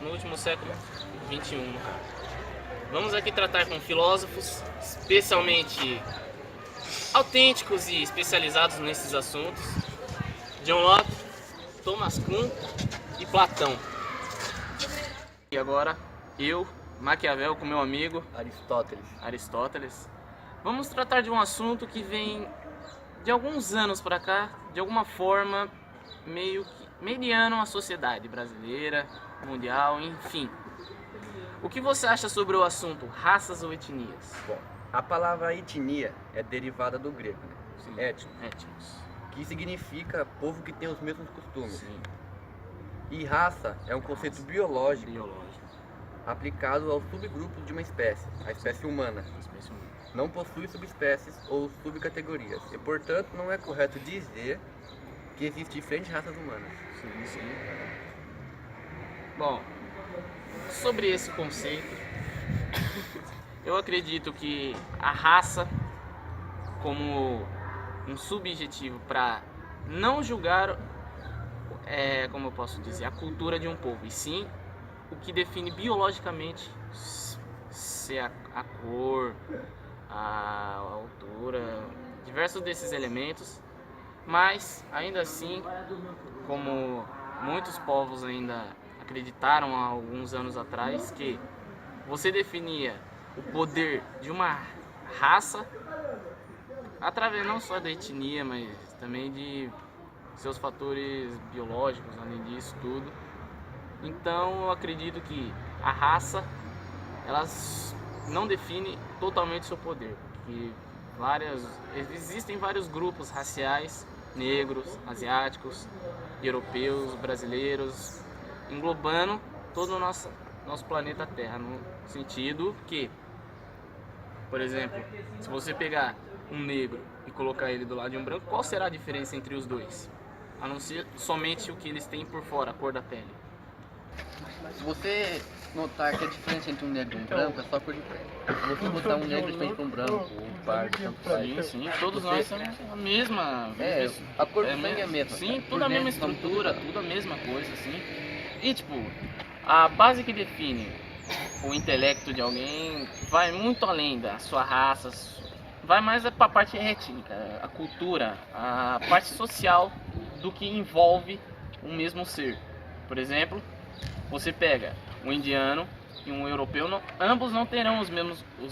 no último século XXI, no caso. Vamos aqui tratar com filósofos, especialmente autênticos e especializados nesses assuntos: John Locke, Thomas Kuhn e Platão. E agora eu, Maquiavel, com meu amigo Aristóteles, vamos tratar de um assunto que vem de alguns anos para cá, de alguma forma meio que mediano à sociedade brasileira, mundial, enfim. O que você acha sobre o assunto raças ou etnias? Bom, a palavra etnia é derivada do grego, né? Sim. Étnicos, que significa povo que tem os mesmos costumes. Sim. E raça é um conceito biológico aplicado aos subgrupos de uma espécie, a espécie humana. Não possui subespécies ou subcategorias e, portanto, não é correto dizer que existem diferentes raças humanas. Sim. Bom, sobre esse conceito, eu acredito que a raça, como um subjetivo para não julgar, como eu posso dizer, a cultura de um povo, e sim o que define biologicamente se a cor, a altura, diversos desses elementos, mas ainda assim, como muitos povos ainda acreditaram há alguns anos atrás, que você definia o poder de uma raça através não só da etnia, mas também de seus fatores biológicos, além disso tudo. Então eu acredito que a raça, ela não define totalmente seu poder, porque existem vários grupos raciais, negros, asiáticos, europeus, brasileiros, englobando todo o nosso planeta Terra, no sentido que, por exemplo, se você pegar um negro e colocar ele do lado de um branco, qual será a diferença entre os dois? A não ser somente o que eles têm por fora, a cor da pele. Se você notar que a diferença entre um negro e um branco é só a cor de pele. Se você botar um negro de frente para um branco ou um pardo, tanto faz. Sim, todos nós somos a mesma. A cor do sangue é a mesma. Sim, Por tudo a mesma dentro somos estrutura, tudo tudo a mesma coisa, assim. E tipo, a base que define o intelecto de alguém vai muito além da sua raça, vai mais para a parte étnica, a cultura, a parte social do que envolve um mesmo ser. Por exemplo, você pega um indiano e um europeu, ambos não terão os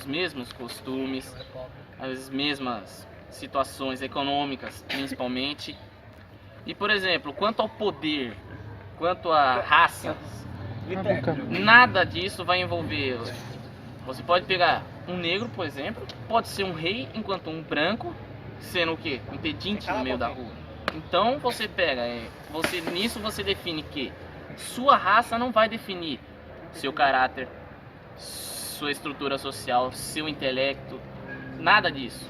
mesmos costumes, as mesmas situações econômicas, principalmente. E, por exemplo, quanto ao poder, quanto à raça, nada disso vai envolver. Você pode pegar um negro, por exemplo, pode ser um rei, enquanto um branco sendo o quê? Um pedinte no meio da rua. Então você pega, nisso você define que sua raça não vai definir seu caráter, sua estrutura social, seu intelecto, nada disso.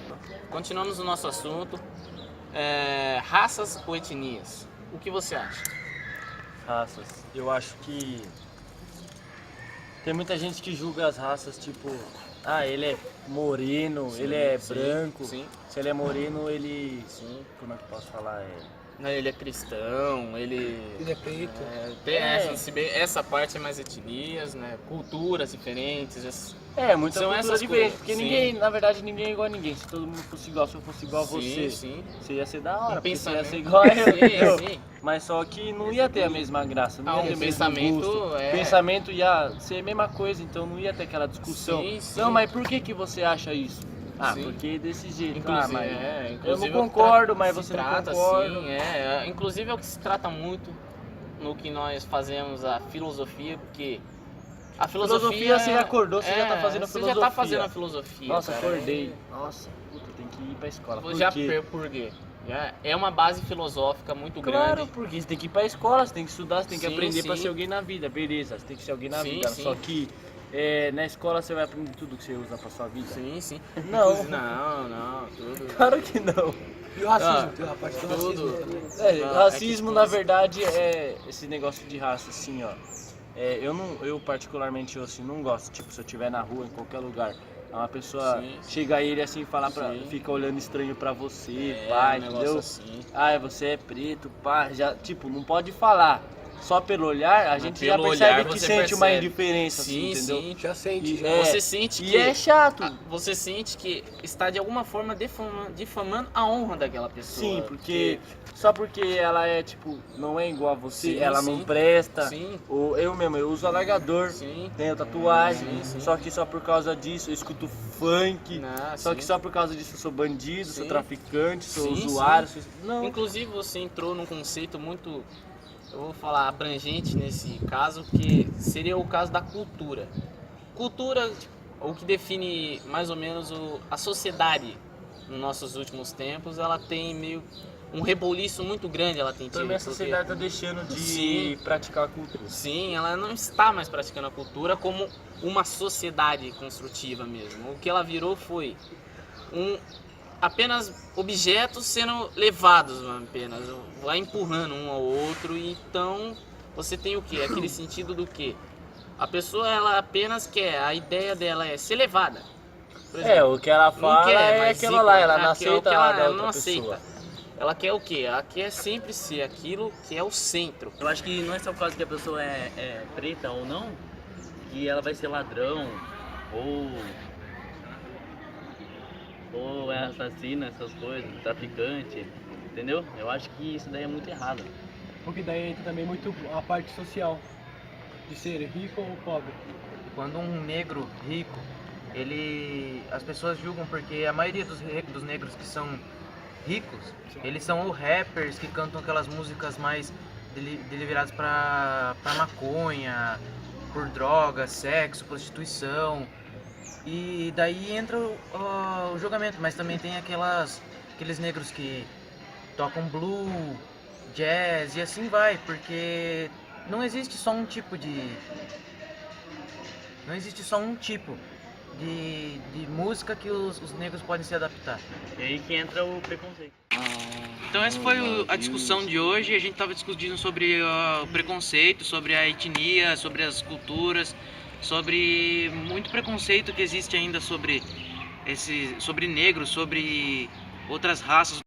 Continuamos o nosso assunto, raças ou etnias. O que você acha? Raças. Eu acho que tem muita gente que julga as raças, tipo, ele é moreno, Sim, ele é sim, branco. sim. Se ele é moreno, ele... Como é que eu posso falar? Ele é cristão, ele é preto. Tem essa parte é mais etnias, né? Culturas diferentes. Muita são cultura essas diferente, coisas, porque sim. ninguém, na verdade, ninguém é igual a ninguém. Se todo mundo fosse igual, se eu fosse igual a você, Sim. você ia ser da hora, porque você ia Pensamento. ser igual a eu. Sim. Mas só que não ia ter a mesma graça, não ia ter o mesmo pensamento gosto. O pensamento ia ser a mesma coisa, então não ia ter aquela discussão. Sim. Não, mas por que você acha isso? Sim. Porque desse jeito. Inclusive, eu não concordo, mas você trata, não concorda. Sim, inclusive é o que se trata muito no que nós fazemos a filosofia, porque a filosofia você já acordou, você já tá fazendo a filosofia. Você já tá fazendo a filosofia. Nossa, cara. acordei. Nossa, puta, tem que ir pra escola. Por quê? É uma base filosófica muito Claro, grande. porque você tem que ir pra escola, você tem que estudar, você tem que Sim, aprender sim. pra ser alguém na vida. Beleza, você tem que ser alguém na Sim, vida. sim. Só que na escola você vai aprender tudo que você usa pra sua vida. Sim. Não. Não, tudo. Claro que não. E o racismo? Tem a parte do racismo também. Racismo, na verdade, é esse negócio de raça, assim, ó. Eu particularmente, assim, não gosto. Tipo, se eu estiver na rua, em qualquer lugar, uma pessoa chega a ele assim e fala fica olhando estranho pra você, pá, entendeu? Assim. Você é preto, pá, já, tipo, não pode falar. só pelo olhar, a gente já pelo percebe olhar que você sente uma percebe. indiferença, Sim, assim, entendeu? sim. Já sente, já. É, Você sente e que é chato. você sente que está de alguma forma difamando a honra daquela pessoa. Sim, porque só porque ela é, tipo, não é igual a você, Sim, ela sim. não presta. Sim. Ou eu mesmo, eu uso alargador, Sim. tenho tatuagem, Sim, sim. só que só por causa disso eu escuto funk, Não, só sim. que só por causa disso eu sou bandido, sou Sim. traficante, sou Sim, usuário, sim. não. Inclusive você entrou num conceito muito, eu vou falar abrangente nesse caso, que seria o caso da cultura. Cultura, o que define mais ou menos a sociedade nos nossos últimos tempos, ela tem meio um reboliço muito grande, ela tem tido. Também a porque- sociedade tá deixando de Sim. praticar a cultura. Sim, ela não está mais praticando a cultura como uma sociedade construtiva mesmo. O que ela virou foi apenas objetos sendo levados apenas, vai empurrando um ao outro, e então você tem o que? Aquele sentido do que? A pessoa ela apenas quer, a ideia dela é ser levada. Por O que ela não fala quer é mais aquilo lá, ela não o aceita que ela a da não outra aceita. pessoa. Ela quer o quê? Ela quer sempre ser aquilo que é o centro. Eu acho que não é só por causa que a pessoa é preta ou não, que ela vai ser ladrão ou é assassina, essas coisas, traficante, entendeu? Eu acho que isso daí é muito errado. Porque daí entra também muito a parte social, de ser rico ou pobre. Quando um negro rico, as pessoas julgam porque a maioria dos negros que são ricos, eles são ou rappers que cantam aquelas músicas mais deliberadas pra maconha, por droga, sexo, prostituição. E daí entra o julgamento, mas também tem aqueles negros que tocam blues, jazz e assim vai, porque não existe só um tipo de música que os negros podem se adaptar. E aí que entra o preconceito. Então essa foi a discussão de hoje. A gente estava discutindo sobre o preconceito, sobre a etnia, sobre as culturas, sobre muito preconceito que existe ainda sobre negros, sobre outras raças.